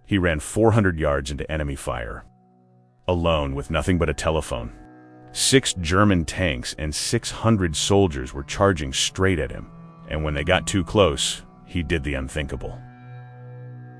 He ran 400 yards into enemy fire, alone with nothing but a telephone. 6 German tanks and 600 soldiers were charging straight at him, and when they got too close, he did the unthinkable.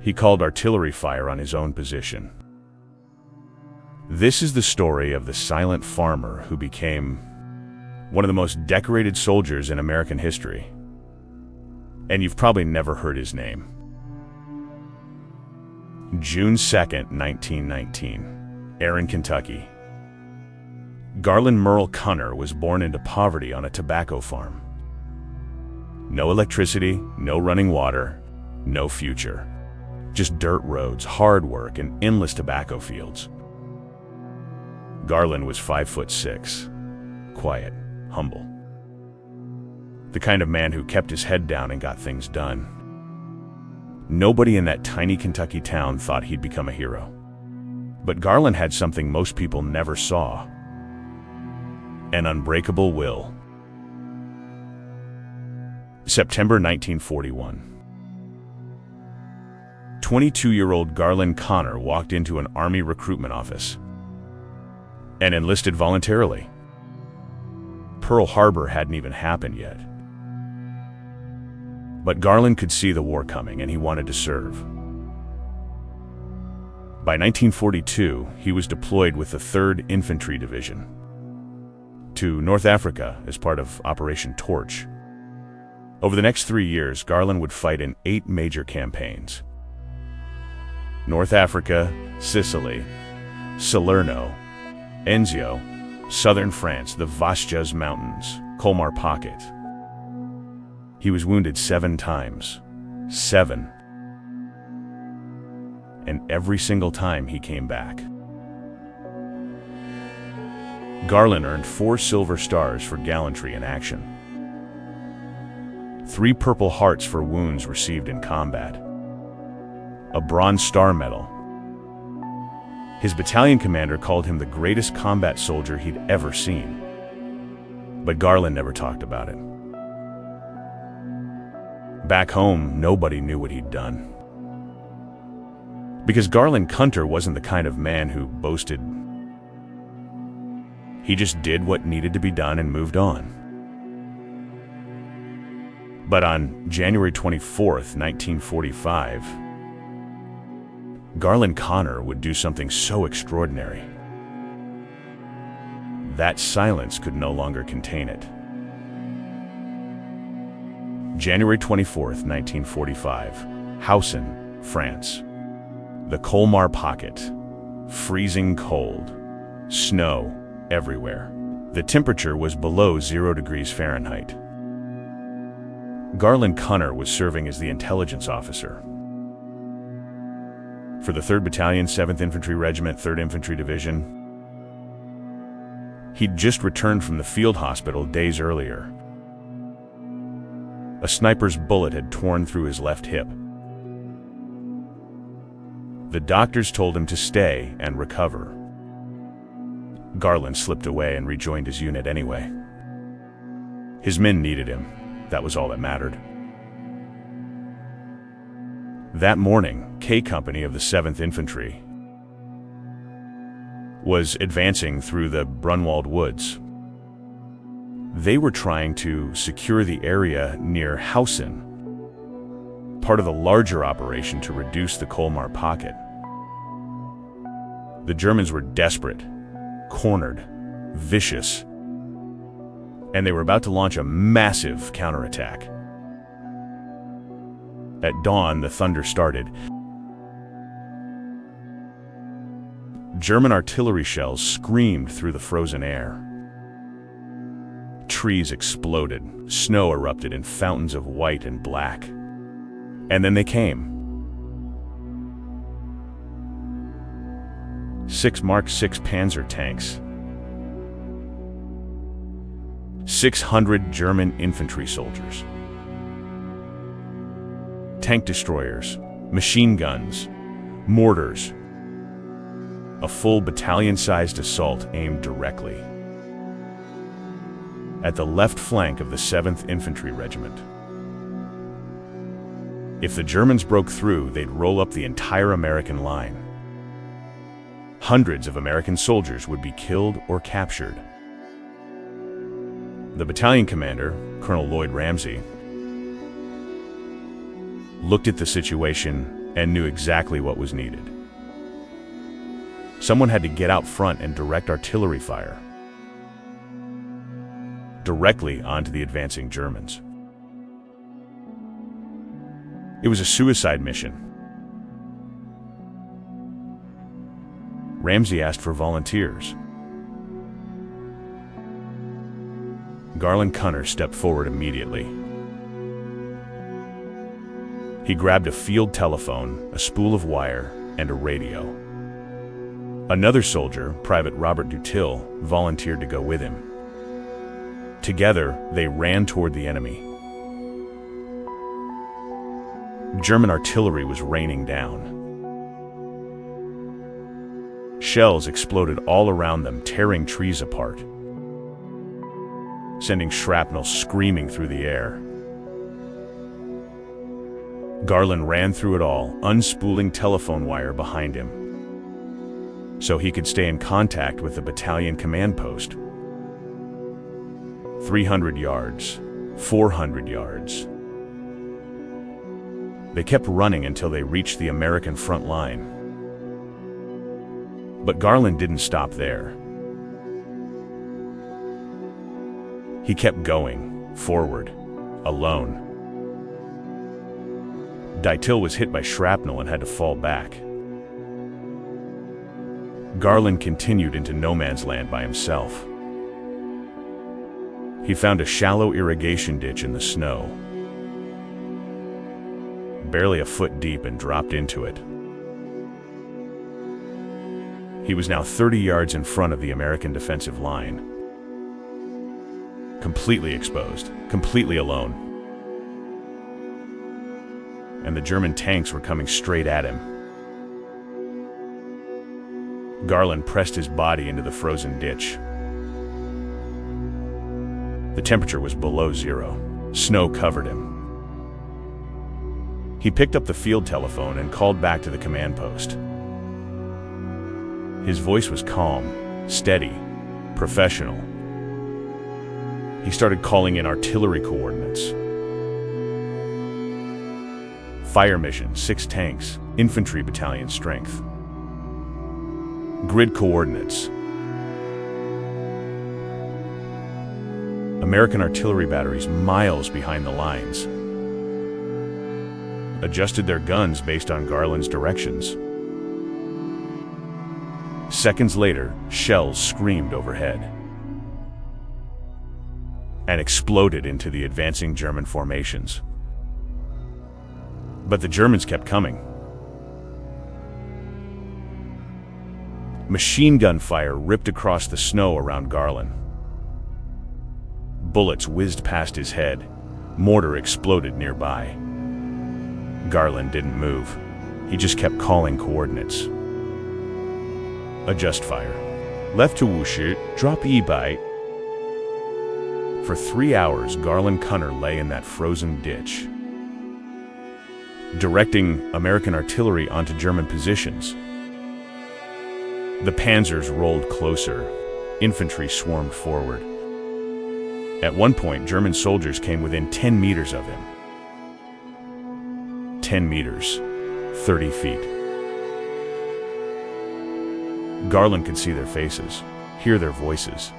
He called artillery fire on his own position. This is the story of the silent farmer who became one of the most decorated soldiers in American history. And you've probably never heard his name. June 2nd, 1919, Erin, Kentucky. Garlin Merle Conner was born into poverty on a tobacco farm. No electricity, no running water, no future. Just dirt roads, hard work, and endless tobacco fields. Garlin was 5'6", quiet, humble. The kind of man who kept his head down and got things done. Nobody in that tiny Kentucky town thought he'd become a hero. But Garlin had something most people never saw: an unbreakable will. September 1941. 22-year-old Garlin Conner walked into an Army recruitment office and enlisted voluntarily. Pearl Harbor hadn't even happened yet. But Garlin could see the war coming, and he wanted to serve. By 1942, he was deployed with the 3rd Infantry Division to North Africa as part of Operation Torch. Over the next 3 years, Garlin would fight in 8 major campaigns: North Africa, Sicily, Salerno, Enzio, southern France, the Vosges Mountains, Colmar Pocket. He was wounded 7 times. 7. And every single time he came back. Garlin earned 4 Silver Stars for gallantry in action, 3 Purple Hearts for wounds received in combat, a Bronze Star Medal. His battalion commander called him the greatest combat soldier he'd ever seen. But Garlin never talked about it. Back home, nobody knew what he'd done. Because Garlin Conner wasn't the kind of man who boasted. He just did what needed to be done and moved on. But on January 24th, 1945, Garlin Conner would do something so extraordinary. That silence could no longer contain it. January 24th, 1945, Hausen, France. The Colmar Pocket. Freezing cold. Snow everywhere. The temperature was below 0 degrees Fahrenheit. Garlin Conner was serving as the intelligence officer for the 3rd Battalion, 7th Infantry Regiment, 3rd Infantry Division. He'd just returned from the field hospital days earlier. A sniper's bullet had torn through his left hip. The doctors told him to stay and recover. Garlin slipped away and rejoined his unit anyway. His men needed him. That was all that mattered. That morning, K Company of the 7th Infantry was advancing through the Brunwald Woods. They were trying to secure the area near Hausen, part of the larger operation to reduce the Colmar Pocket. The Germans were desperate, cornered, vicious, and they were about to launch a massive counterattack. At dawn, the thunder started. German artillery shells screamed through the frozen air. Trees exploded, snow erupted in fountains of white and black. And then they came. 6 Mark VI Panzer tanks, 600 German infantry soldiers, tank destroyers, machine guns, mortars, a full battalion-sized assault aimed directly at the left flank of the 7th Infantry Regiment. If the Germans broke through, they'd roll up the entire American line. Hundreds of American soldiers would be killed or captured. The battalion commander, Colonel Lloyd Ramsey, looked at the situation and knew exactly what was needed. Someone had to get out front and direct artillery fire directly onto the advancing Germans. It was a suicide mission. Ramsey asked for volunteers. Garlin Conner stepped forward immediately. He grabbed a field telephone, a spool of wire, and a radio. Another soldier, Private Robert Dutil, volunteered to go with him. Together, they ran toward the enemy. German artillery was raining down. Shells exploded all around them, tearing trees apart, sending shrapnel screaming through the air. Garlin ran through it all, unspooling telephone wire behind him, so he could stay in contact with the battalion command post. 300 yards, 400 yards. They kept running until they reached the American front line. But Garlin didn't stop there. He kept going, forward, alone. Dutil was hit by shrapnel and had to fall back. Garlin continued into no man's land by himself. He found a shallow irrigation ditch in the snow, barely a foot deep, and dropped into it. He was now 30 yards in front of the American defensive line, completely exposed, completely alone. And the German tanks were coming straight at him. Garlin pressed his body into the frozen ditch. The temperature was below zero. Snow covered him. He picked up the field telephone and called back to the command post. His voice was calm, steady, professional. He started calling in artillery coordinates. Fire mission, 6 tanks, infantry battalion strength. Grid coordinates. American artillery batteries miles behind the lines. Adjusted their guns based on Garlin's directions. Seconds later, shells screamed overhead and exploded into the advancing German formations. But the Germans kept coming. Machine gun fire ripped across the snow around Garlin. Bullets whizzed past his head. Mortar exploded nearby. Garlin didn't move. He just kept calling coordinates. Adjust fire. Left to Wushit, drop E-byte. For 3 hours, Garlin Conner lay in that frozen ditch, directing American artillery onto German positions. The panzers rolled closer. Infantry swarmed forward. At one point, German soldiers came within 10 meters of him. 10 meters, 30 feet. Garlin could see their faces, hear their voices.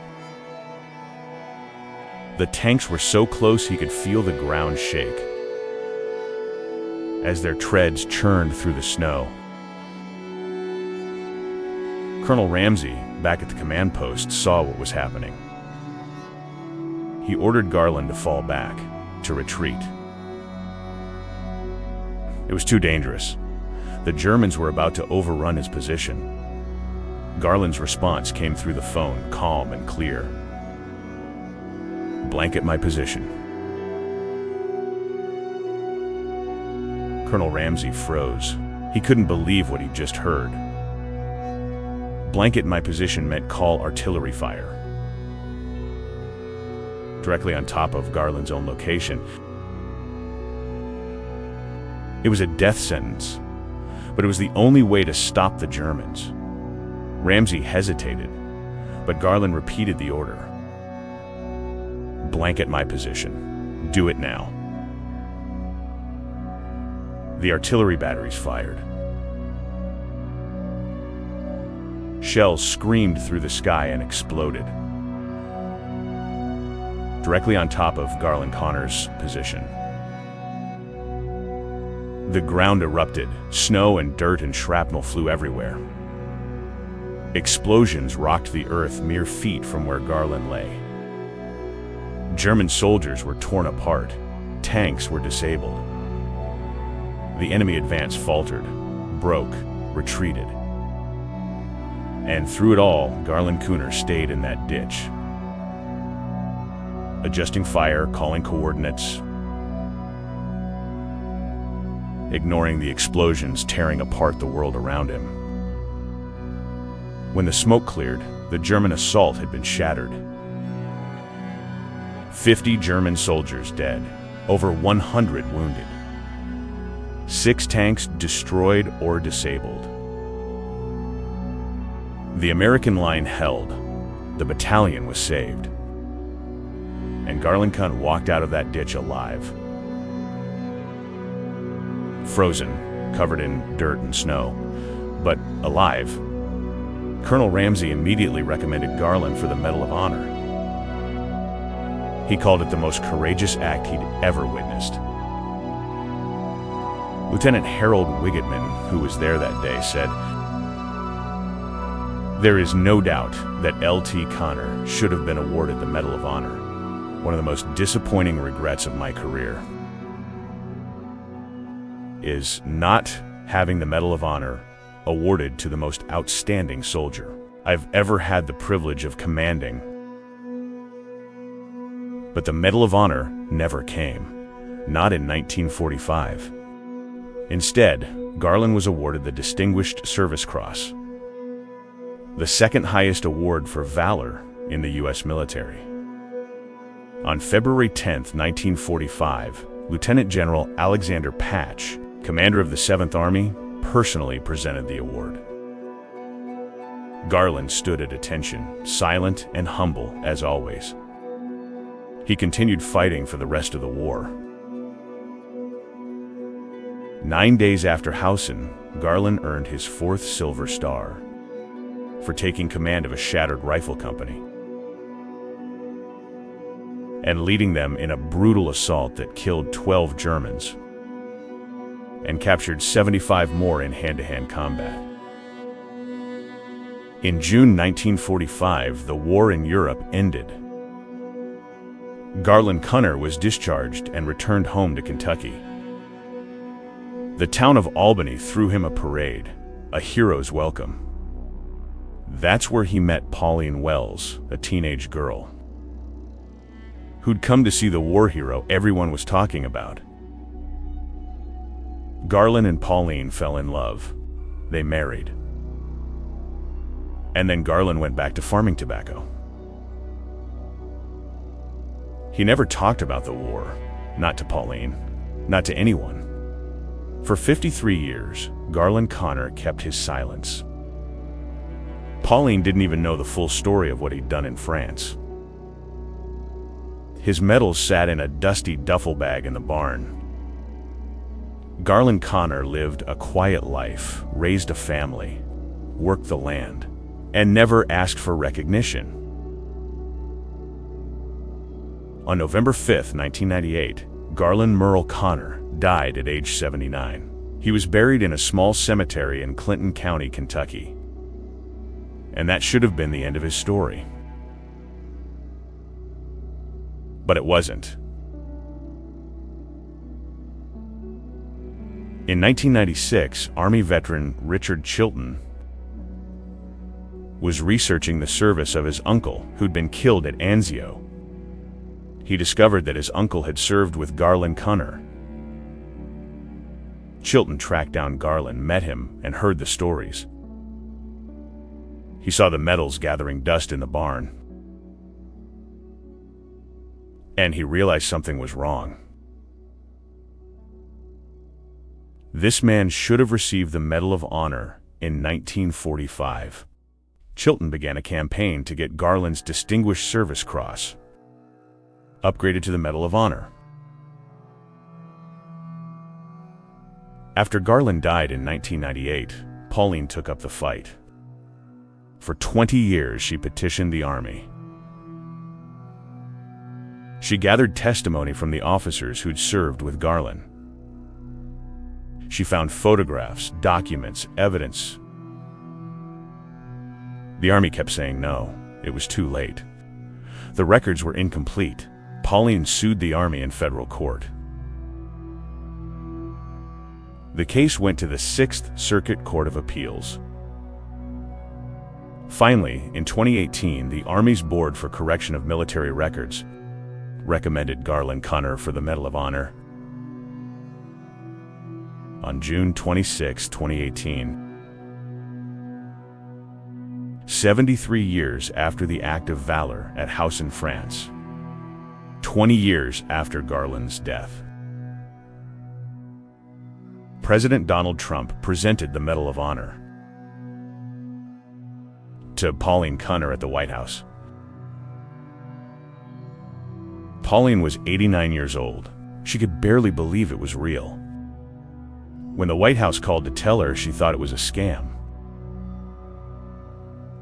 The tanks were so close he could feel the ground shake as their treads churned through the snow. Colonel Ramsey, back at the command post, saw what was happening. He ordered Garlin to fall back, to retreat. It was too dangerous. The Germans were about to overrun his position. Garlin's response came through the phone, calm and clear. Blanket my position. Colonel Ramsey froze. He couldn't believe what he'd just heard. Blanket my position meant call artillery fire. Directly on top of Garlin's own location. It was a death sentence, but it was the only way to stop the Germans. Ramsey hesitated, but Garlin repeated the order. "Blanket my position. Do it now." The artillery batteries fired. Shells screamed through the sky and exploded directly on top of Garlin Conner's position. The ground erupted. Snow and dirt and shrapnel flew everywhere. Explosions rocked the earth mere feet from where Garlin lay. German soldiers were torn apart. Tanks were disabled. The enemy advance faltered, broke, retreated. And through it all, Garlin Conner stayed in that ditch, adjusting fire, calling coordinates, ignoring the explosions tearing apart the world around him. When the smoke cleared, the German assault had been shattered. 50 German soldiers dead, over 100 wounded. 6 tanks destroyed or disabled. The American line held. The battalion was saved. And Garlin Conner walked out of that ditch alive. Frozen, covered in dirt and snow, but alive. Colonel Ramsey immediately recommended Garlin for the Medal of Honor. He called it the most courageous act he'd ever witnessed. Lieutenant Harold Wigetman, who was there that day, said, "There is no doubt that L.T. Conner should have been awarded the Medal of Honor. One of the most disappointing regrets of my career is not having the Medal of Honor awarded to the most outstanding soldier I've ever had the privilege of commanding." But the Medal of Honor never came, not in 1945. Instead, Garlin was awarded the Distinguished Service Cross, the second highest award for valor in the U.S. military. On February 10, 1945, Lieutenant General Alexander Patch, commander of the 7th Army, personally presented the award. Garlin stood at attention, silent and humble as always. He continued fighting for the rest of the war. 9 days after Hausen, Garlin earned his 4th Silver Star for taking command of a shattered rifle company and leading them in a brutal assault that killed 12 Germans and captured 75 more in hand-to-hand combat. In June 1945, the war in Europe ended. Garlin Conner was discharged and returned home to Kentucky. The town of Albany threw him a parade, a hero's welcome. That's where he met Pauline Wells, a teenage girl who'd come to see the war hero everyone was talking about. Garlin and Pauline fell in love. They married. And then Garlin went back to farming tobacco. He never talked about the war, not to Pauline, not to anyone. For 53 years, Garlin Conner kept his silence. Pauline didn't even know the full story of what he'd done in France. His medals sat in a dusty duffel bag in the barn. Garlin Conner lived a quiet life, raised a family, worked the land, and never asked for recognition. On November 5, 1998, Garlin Merle Conner died at age 79. He was buried in a small cemetery in Clinton County, Kentucky. And that should have been the end of his story. But it wasn't. In 1996, Army veteran Richard Chilton was researching the service of his uncle, who'd been killed at Anzio. He discovered that his uncle had served with Garlin Conner. Chilton tracked down Garlin, met him, and heard the stories. He saw the medals gathering dust in the barn. And he realized something was wrong. This man should have received the Medal of Honor in 1945. Chilton began a campaign to get Garlin's Distinguished Service Cross upgraded to the Medal of Honor. After Garlin died in 1998, Pauline took up the fight. For 20 years, she petitioned the Army. She gathered testimony from the officers who'd served with Garlin. She found photographs, documents, evidence. The Army kept saying no. It was too late. The records were incomplete. Pauline sued the Army in federal court. The case went to the 6th Circuit Court of Appeals. Finally, in 2018, the Army's Board for Correction of Military Records recommended Garlin Conner for the Medal of Honor. On June 26, 2018, 73 years after the act of valor at House in France, 20 years after Garlin's death, President Donald Trump presented the Medal of Honor to Pauline Conner at the White House. Pauline was 89 years old. She could barely believe it was real. When the White House called to tell her, she thought it was a scam.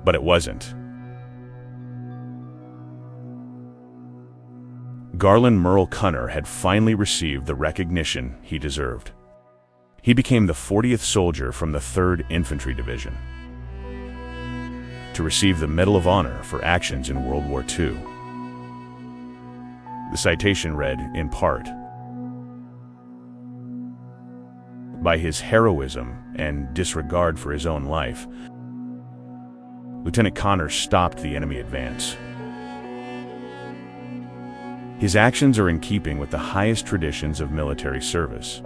But it wasn't. Garlin Merle Conner had finally received the recognition he deserved. He became the 40th soldier from the 3rd Infantry Division to receive the Medal of Honor for actions in World War II. The citation read, in part, "By his heroism and disregard for his own life, Lieutenant Conner stopped the enemy advance. His actions are in keeping with the highest traditions of military service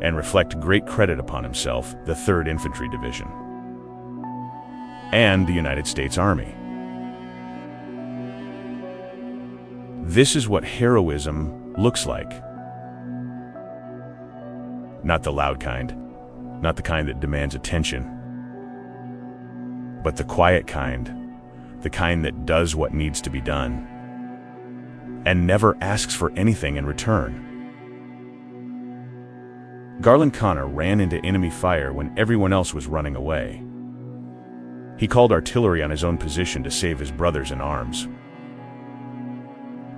and reflect great credit upon himself, the 3rd Infantry Division, and the United States Army. This is what heroism looks like. Not the loud kind, not the kind that demands attention, but the quiet kind, the kind that does what needs to be done and never asks for anything in return." Garlin Conner ran into enemy fire when everyone else was running away. He called artillery on his own position to save his brothers in arms.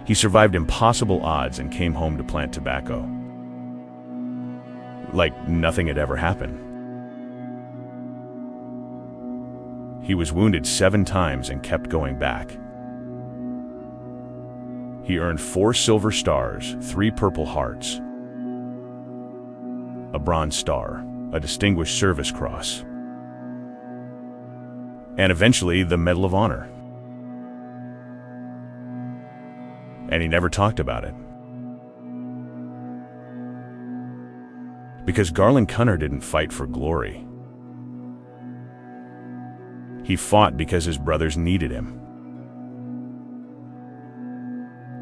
He survived impossible odds and came home to plant tobacco, like nothing had ever happened. He was wounded 7 times and kept going back. He earned 4 Silver Stars, 3 Purple Hearts, a Bronze Star, a Distinguished Service Cross, and eventually the Medal of Honor. And he never talked about it. Because Garlin Conner didn't fight for glory. He fought because his brothers needed him.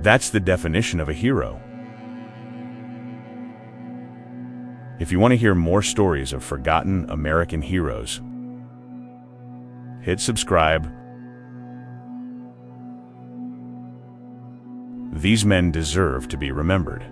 That's the definition of a hero. If you want to hear more stories of forgotten American heroes, hit subscribe. These men deserve to be remembered.